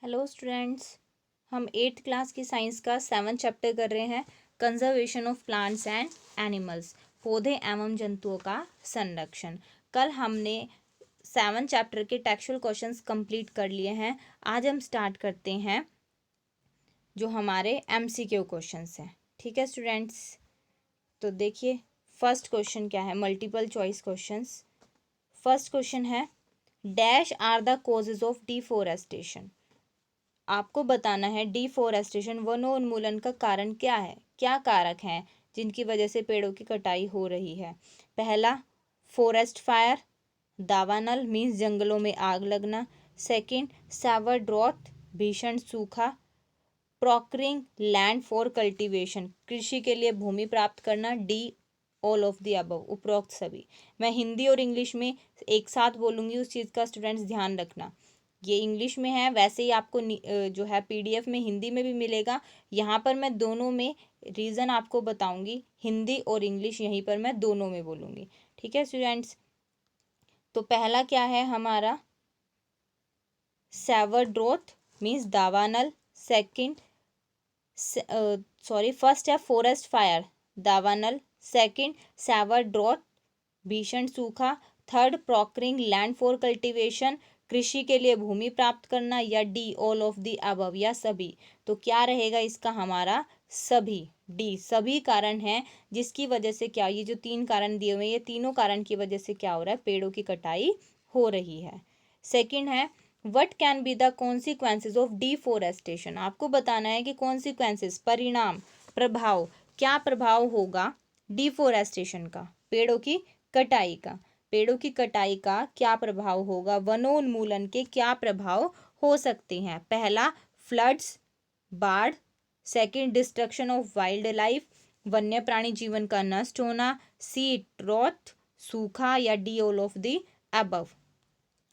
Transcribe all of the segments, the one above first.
Hello students, हम 8th class की science का 7th चैप्टर कर रहे हैं। Conservation of plants and animals, पौधे एवं जंतुओं का संरक्षण। कल हमने 7th चैप्टर के टेक्सचुअल क्वेश्चंस कंप्लीट कर लिए हैं। आज हम स्टार्ट करते हैं जो हमारे MCQ क्वेश्चंस हैं। ठीक है स्टूडेंट्स, तो देखिए फर्स्ट क्वेश्चन क्या है, multiple choice questions. First question है, dash are the causes of deforestation. आपको बताना है डिफोरेस्टेशन वनोन्मूलन का कारण क्या है, क्या कारक हैं जिनकी वजह से पेड़ों की कटाई हो रही है। पहला, फॉरेस्ट फायर, दावानल मीन्स जंगलों में आग लगना। सेकंड, सावर ड्रॉथ भीषण सूखा। प्रॉकरिंग लैंड फॉर कल्टीवेशन कृषि के लिए भूमि प्राप्त करना। D, all of the above उपरोक्त सभी। मैं हिंदी और इंग्लिश में एक साथ बोलूँगी, उस चीज़ का स्टूडेंट्स ध्यान रखना। ये इंग्लिश में है, वैसे ही आपको जो है PDF में हिंदी में भी मिलेगा। यहाँ पर मैं दोनों में रीज़न आपको बताऊंगी, हिंदी और इंग्लिश यहीं पर मैं दोनों में बोलूँगी। ठीक है स्टूडेंट्स, तो पहला क्या है हमारा, सैवर ड्रॉथ मीन्स दावानल। सेकंड फर्स्ट है फॉरेस्ट फायर, दावानल। सेकंड, सैवर ड्रॉथ भीषण सूखा। थर्ड, प्रॉकरिंग लैंड फॉर कल्टीवेशन कृषि के लिए भूमि प्राप्त करना। या D, all of the above या सभी। तो क्या रहेगा इसका हमारा, सभी। डी, सभी कारण हैं जिसकी वजह से क्या, ये जो 3 कारण दिए हुए हैं, ये तीनों कारण की वजह से क्या हो रहा है, पेड़ों की कटाई हो रही है। सेकंड है, what can be the consequences of deforestation. आपको बताना है कि कॉन्सिक्वेंसेज परिणाम, प्रभाव, क्या प्रभाव होगा डिफोरेस्टेशन का, पेड़ों की कटाई का। पेड़ों की कटाई का क्या प्रभाव होगा, वनोन्मूलन के क्या प्रभाव हो सकते हैं। पहला, फ्लड्स बाढ़। Second, destruction of wild life वन्य प्राणी जीवन का नष्ट होना। सी, ड्रॉथ सूखा। या D, all of the above.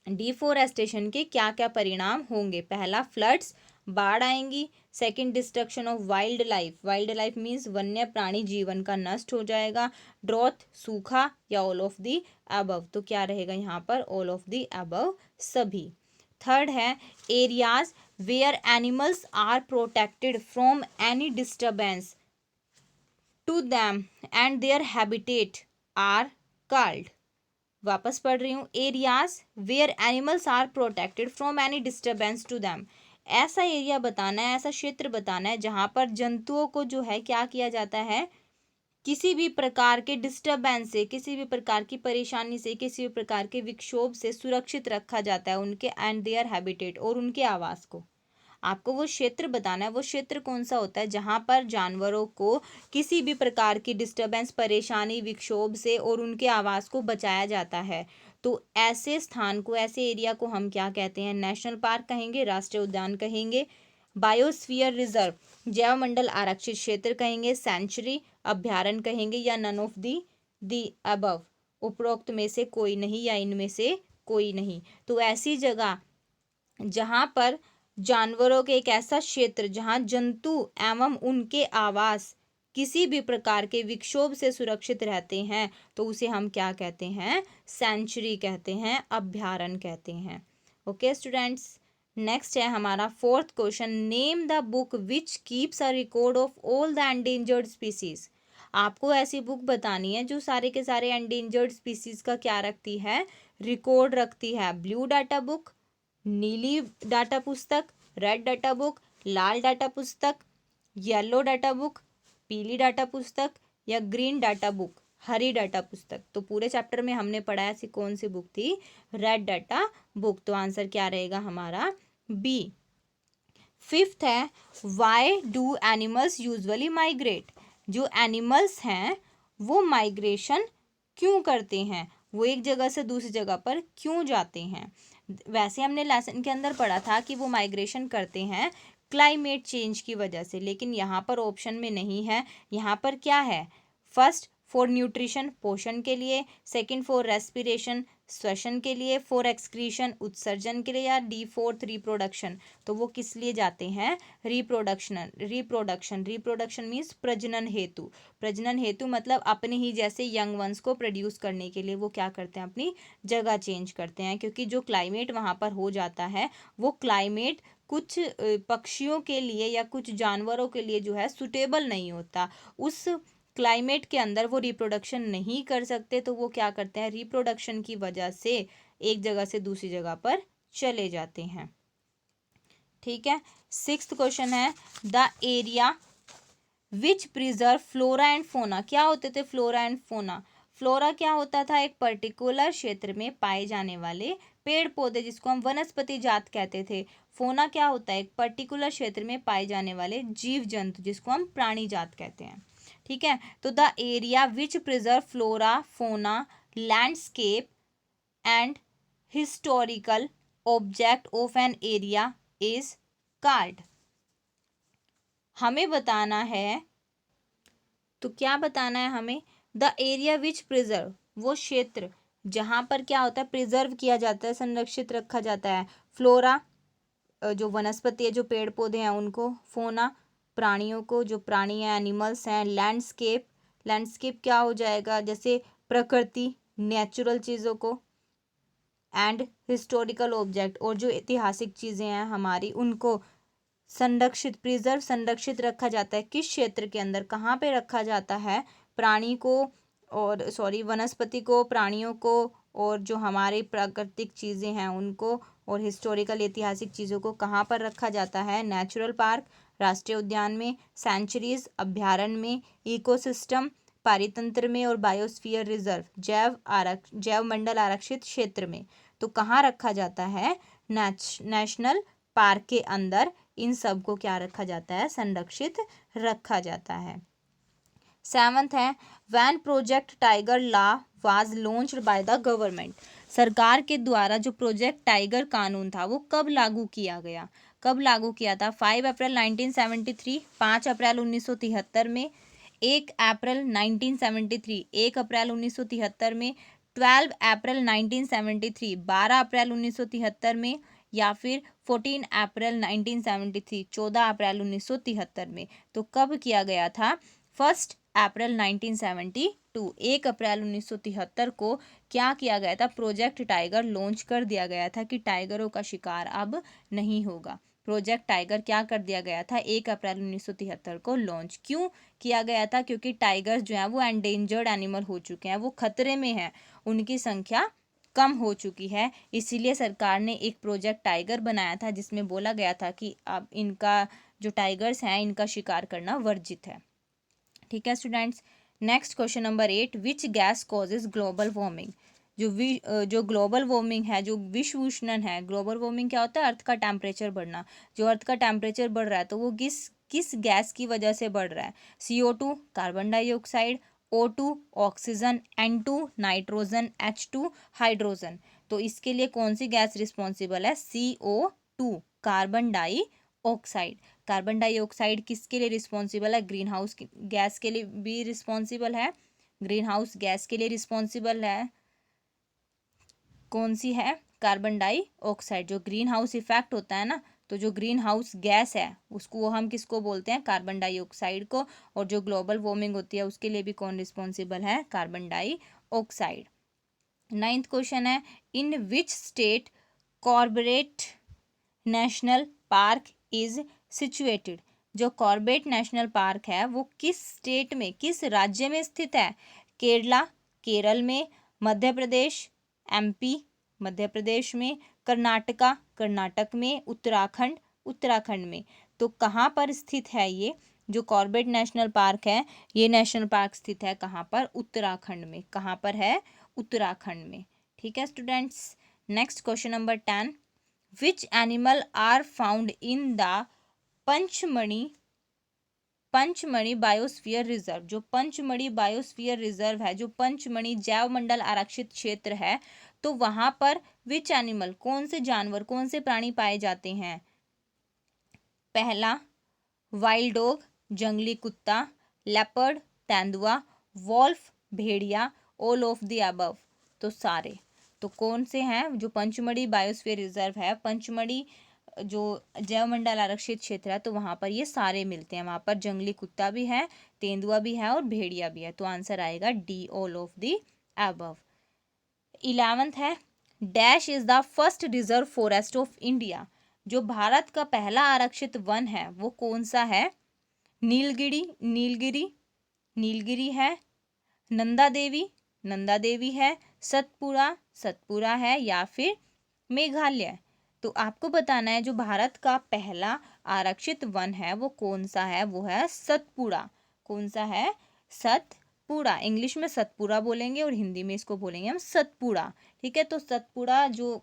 Deforestation के क्या क्या परिणाम होंगे। पहला, फ्लड्स बाढ़ आएंगी। Second, destruction of wild life, wild life means वन्य प्राणी जीवन का नष्ट हो जाएगा। ड्रॉथ सूखा। या ऑल ऑफ द अबव। तो क्या रहेगा यहाँ पर, ऑल ऑफ द अबव सभी। थर्ड है, areas where animals are protected from any disturbance to them and their habitat are called. वापस पढ़ रही हूँ, areas where animals are protected from any disturbance to them. ऐसा एरिया बताना है, ऐसा क्षेत्र बताना है जहाँ पर जंतुओं को जो है क्या किया जाता है, किसी भी प्रकार के डिस्टर्बेंस से, किसी भी प्रकार की परेशानी से, किसी भी प्रकार के विक्षोभ से सुरक्षित रखा जाता है उनके एंड देयर हैबिटेट, और उनके आवास को। आपको वो क्षेत्र बताना है, वो क्षेत्र कौन सा होता है जहाँ पर जानवरों को किसी भी प्रकार की डिस्टर्बेंस, परेशानी, विक्षोभ से और उनके आवास को बचाया जाता है। तो ऐसे स्थान को, ऐसे एरिया को हम क्या कहते हैं, नेशनल पार्क कहेंगे, राष्ट्रीय उद्यान कहेंगे, बायोस्फीयर रिजर्व जैवमंडल आरक्षित क्षेत्र कहेंगे, सेंचुरी अभ्यारण्य कहेंगे, या नन ऑफ दी अबव उपरोक्त में से कोई नहीं, या इनमें से कोई नहीं। तो ऐसी जगह जहाँ पर जानवरों के, एक ऐसा क्षेत्र जहाँ जंतु एवं उनके आवास किसी भी प्रकार के विक्षोभ से सुरक्षित रहते हैं, तो उसे हम क्या कहते हैं, सेंचुरी कहते हैं, अभ्यारण्य कहते हैं। ओके स्टूडेंट्स, नेक्स्ट है हमारा fourth question, name the book which keeps a record of all the endangered species. आपको ऐसी बुक बतानी है जो सारे के सारे एंडेंजर्ड स्पीसीज का क्या रखती है, रिकॉर्ड रखती है। ब्लू डाटा बुक, नीली डाटा पुस्तक, रेड डाटा बुक, लाल डाटा पुस्तक, येलो डाटा बुक, पीली डाटा पुस्तक, या ग्रीन डाटा बुक, हरी डाटा पुस्तक। तो पूरे चैप्टर में हमने पढ़ा ऐसी कौन सी बुक थी, रेड डाटा बुक। तो आंसर क्या रहेगा हमारा, बी। फिफ्थ है, why do animals usually migrate. जो एनिमल्स हैं वो माइग्रेशन क्यों करते हैं, वो एक जगह से दूसरी जगह पर क्यों जाते हैं। वैसे हमने लेसन के अंदर पढ़ा था कि वो माइग्रेशन करते हैं क्लाइमेट चेंज की वजह से, लेकिन यहाँ पर ऑप्शन में नहीं है। यहाँ पर क्या है, फर्स्ट फॉर न्यूट्रिशन पोषण के लिए, सेकंड फॉर रेस्पिरेशन श्वसन के लिए, फॉर एक्सक्रीशन उत्सर्जन के लिए, या डी फोर्थ रिप्रोडक्शन। तो वो किस लिए जाते हैं, रिप्रोडक्शन मीन्स प्रजनन हेतु। प्रजनन हेतु मतलब अपने ही जैसे यंग वंस को प्रोड्यूस करने के लिए वो क्या करते हैं, अपनी जगह चेंज करते हैं, क्योंकि जो क्लाइमेट वहाँ पर हो जाता है वो क्लाइमेट कुछ पक्षियों के लिए या कुछ जानवरों के लिए जो है सुटेबल नहीं होता, उस क्लाइमेट के अंदर वो रिप्रोडक्शन नहीं कर सकते, तो वो क्या करते हैं, रिप्रोडक्शन की वजह से एक जगह से दूसरी जगह पर चले जाते हैं। ठीक है। 6th क्वेश्चन है the area which preserve flora and fauna. क्या होते थे फ्लोरा एंड फोना? फ्लोरा क्या होता था, एक पर्टिकुलर क्षेत्र में पाए जाने वाले पेड़ पौधे जिसको हम वनस्पति जात कहते थे। फोना क्या होता है, एक पर्टिकुलर क्षेत्र में पाए जाने वाले जीव जंतु जिसको हम प्राणी जात कहते हैं। ठीक है। तो the area which preserve flora fauna landscape and historical object of an area is called. हमें बताना है, तो क्या बताना है हमें, द एरिया विच प्रिजर्व, वो क्षेत्र जहाँ पर क्या होता है, प्रिजर्व किया जाता है, संरक्षित रखा जाता है। फ्लोरा जो वनस्पति है, जो पेड़ पौधे हैं उनको, फोना प्राणियों को, जो प्राणी हैं एनिमल्स हैं, लैंडस्केप, लैंडस्केप क्या हो जाएगा, जैसे प्रकृति नेचुरल चीज़ों को, एंड हिस्टोरिकल ऑब्जेक्ट, और जो ऐतिहासिक चीज़ें हैं हमारी उनको संरक्षित, प्रिजर्व संरक्षित रखा जाता है। किस क्षेत्र के अंदर, कहाँ पे रखा जाता है, प्राणी को और वनस्पति को, प्राणियों को, और जो हमारी प्राकृतिक चीज़ें हैं उनको, और हिस्टोरिकल ऐतिहासिक चीज़ों को कहाँ पर रखा जाता है, नेचुरल पार्क राष्ट्रीय उद्यान में, सेंचुरीज अभ्यारण्य में, इकोसिस्टम पारितंत्र में, और बायोस्फीयर रिजर्व जैव मंडल आरक्षित क्षेत्र में। तो कहाँ रखा जाता है, नेशनल पार्क के अंदर इन सब को क्या रखा जाता है, संरक्षित रखा जाता है। 7th है when project tiger law was launched by the government. सरकार के द्वारा जो प्रोजेक्ट टाइगर कानून था वो कब लागू किया गया, कब लागू किया था? 5 अप्रैल 1973, 5 अप्रैल 1973 में, 1 अप्रैल 1973, 1 अप्रैल 1973 में, 12 अप्रैल 1973, 12 अप्रैल 1973 में, या फिर 14 अप्रैल 1973, 14 अप्रैल 1973 में। तो कब किया गया था? 1 अप्रैल 1972, 1 अप्रैल 1973 को क्या किया गया था, प्रोजेक्ट टाइगर लॉन्च कर दिया गया था कि टाइगरों का शिकार अब नहीं होगा। प्रोजेक्ट टाइगर क्या कर दिया गया था, 1 अप्रैल 1973 को लॉन्च क्यों किया गया था? क्योंकि टाइगर्स जो है वो एंडेंजर्ड एनिमल हो चुके हैं, वो खतरे में हैं, उनकी संख्या कम हो चुकी है, इसीलिए सरकार ने एक प्रोजेक्ट टाइगर बनाया था जिसमें बोला गया था कि अब इनका जो टाइगर्स हैं इनका शिकार करना वर्जित है। ठीक है students. Next question number 8, which gas causes global warming. जो ग्लोबल वार्मिंग है, जो विश्व उष्णन है, ग्लोबल वार्मिंग क्या होता है, अर्थ का टेम्परेचर बढ़ना। जो अर्थ का टेम्परेचर बढ़ रहा है तो वो किस गैस की वजह से बढ़ रहा है? CO2 carbon dioxide, O2 oxygen, N2 nitrogen, H2 hydrogen. तो इसके लिए कौन सी गैस रिस्पॉन्सिबल है? CO2 carbon dioxide. Carbon dioxide किसके लिए रिस्पॉन्सिबल है? ग्रीन हाउस गैस के लिए भी रिस्पॉन्सिबल है, ग्रीन हाउस गैस के लिए रिस्पॉन्सिबल है। कौन सी है? Carbon dioxide. जो ग्रीन हाउस इफेक्ट होता है ना, तो जो ग्रीन हाउस गैस है उसको हम किसको बोलते हैं? कार्बन डाइऑक्साइड को। और जो ग्लोबल वार्मिंग होती है उसके लिए भी कौन रिस्पॉन्सिबल है? Carbon dioxide. 9th क्वेश्चन है in which state Corbett national park is situated. जो कॉर्बेट नेशनल पार्क है वो किस स्टेट में, किस राज्य में स्थित है? केरला केरल में, मध्य प्रदेश MP मध्य प्रदेश में, कर्नाटका कर्नाटक में, उत्तराखंड उत्तराखंड में। तो कहाँ पर स्थित है ये जो कॉर्बेट नेशनल पार्क है? ये नेशनल पार्क स्थित है कहाँ पर? उत्तराखंड में। कहाँ पर है? उत्तराखंड में। ठीक है students. Next question number 10, which animal are found in the Pachmarhi biosphere reserve. जो पंचमढ़ी बायोस्फीयर रिजर्व है, जो पंचमढ़ी जैव मंडल आरक्षित क्षेत्र है, तो वहां पर विच एनिमल, कौन से जानवर, कौन से प्राणी पाए जाते हैं? पहला वाइल्ड डॉग जंगली कुत्ता, लेपर्ड तेंदुआ, वॉल्फ भेड़िया, ऑल ऑफ द अबव। तो सारे। तो कौन से हैं जो पंचमढ़ी बायोस्फीयर रिजर्व है, पंचमढ़ी जो जैव मंडल आरक्षित क्षेत्र है, तो वहां पर ये सारे मिलते हैं। वहां पर जंगली कुत्ता भी है, तेंदुआ भी है और भेड़िया भी है। तो आंसर आएगा D, all of the above. 11th है dash is the first reserve forest of India. जो भारत का पहला आरक्षित वन है वो कौन सा है? नीलगिरी नीलगिरी नीलगिरी है, नंदा देवी है, सतपुड़ा सतपुड़ा है, या फिर मेघालय। तो आपको बताना है जो भारत का पहला आरक्षित वन है वो कौन सा है, वो है सतपुड़ा। कौन सा है? सतपुड़ा। इंग्लिश में सतपुड़ा बोलेंगे और हिंदी में इसको बोलेंगे हम सतपुड़ा। ठीक है, तो सतपुड़ा जो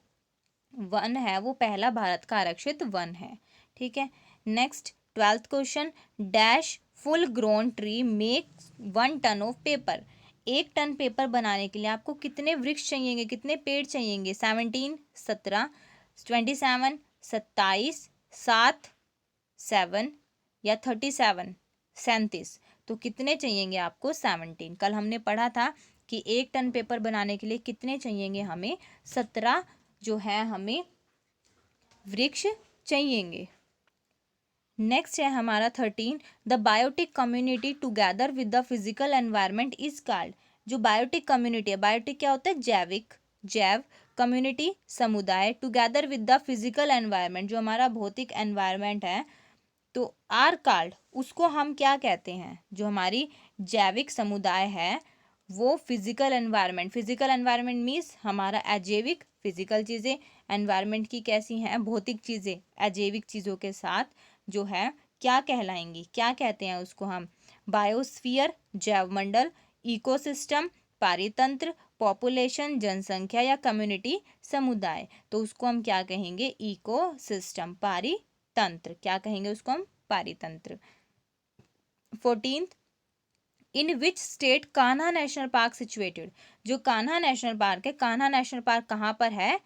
वन है वो पहला भारत का आरक्षित वन है। ठीक है, next 12th question, dash full grown tree make 1 ton of paper. 1 ton paper बनाने के लिए आपको कितने वृक्ष चाहिएंगे, कितने पेड़ चाहिएंगे? 17, 17, 27, 27, 7, 7 या 37, 37। तो कितने चाहिएंगे आपको? 17। कल हमने पढ़ा था कि 1 टन पेपर बनाने के लिए कितने चाहिएंगे हमें? 17 जो है हमें वृक्ष चाहिएंगे। नेक्स्ट है हमारा 13, the biotic community together with the physical environment is called. जो बायोटिक कम्युनिटी है, बायोटिक क्या होता है? जैविक, जैव, कम्युनिटी समुदाय, together with the physical environment जो हमारा भौतिक एनवायरनमेंट है, तो आर कॉल्ड उसको हम क्या कहते हैं? जो हमारी जैविक समुदाय है वो फिजिकल एनवायरनमेंट मीन्स हमारा अजैविक फिजिकल चीज़ें, एनवायरनमेंट की कैसी हैं? भौतिक चीज़ें अजैविक चीज़ों के साथ जो है क्या कहलाएंगी, क्या कहते हैं उसको हम? बायोस्फीयर जैवमंडल, इकोसिस्टम पारितंत्र, पॉपुलेशन जनसंख्या, या कम्युनिटी समुदाय। तो उसको हम क्या कहेंगे? इकोसिस्टम, पारितंत्र। क्या कहेंगे उसको हम? पारितंत्र। 14th, in which state Kanha national park situated. जो कान्हा नेशनल पार्क है, कान्हा नेशनल पार्क कहाँ पर है?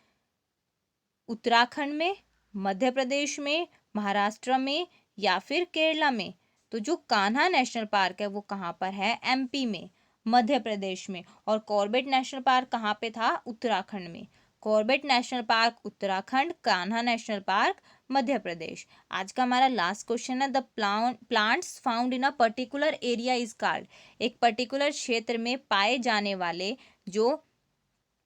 उत्तराखंड में, मध्य प्रदेश में, महाराष्ट्र में, या फिर केरला में। तो जो कान्हा नेशनल पार्क है वो कहाँ पर है? एमपी में, मध्य प्रदेश में। और कॉर्बेट नेशनल पार्क कहाँ पे था? उत्तराखंड में। Corbett national park Uttarakhand, Kanha national park Madhya Pradesh. आज का हमारा लास्ट क्वेश्चन है, the plants found in a particular area is called. एक पर्टिकुलर क्षेत्र में पाए जाने वाले जो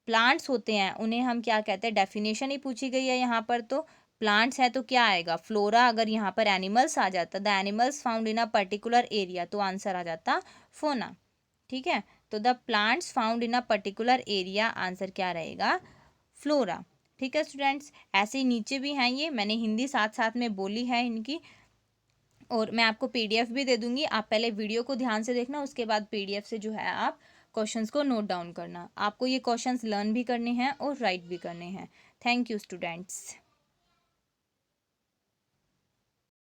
प्लांट्स होते हैं उन्हें हम क्या कहते हैं? डेफिनेशन ही पूछी गई है यहाँ पर। तो प्लांट्स है तो क्या आएगा? फ्लोरा। अगर यहाँ पर एनिमल्स आ जाता, the animals found in a particular area, तो आंसर आ जाता फोना। ठीक है, तो the plants found in a particular area, answer क्या रहेगा? फ्लोरा। ठीक है स्टूडेंट्स, ऐसे ही नीचे भी हैं, ये मैंने हिंदी साथ साथ में बोली है इनकी, और मैं आपको पीडीएफ भी दे दूंगी। आप पहले वीडियो को ध्यान से देखना, उसके बाद पीडीएफ से जो है आप क्वेश्चंस को नोट डाउन करना। आपको ये क्वेश्चंस लर्न भी करने हैं और राइट भी करने हैं। Thank you students.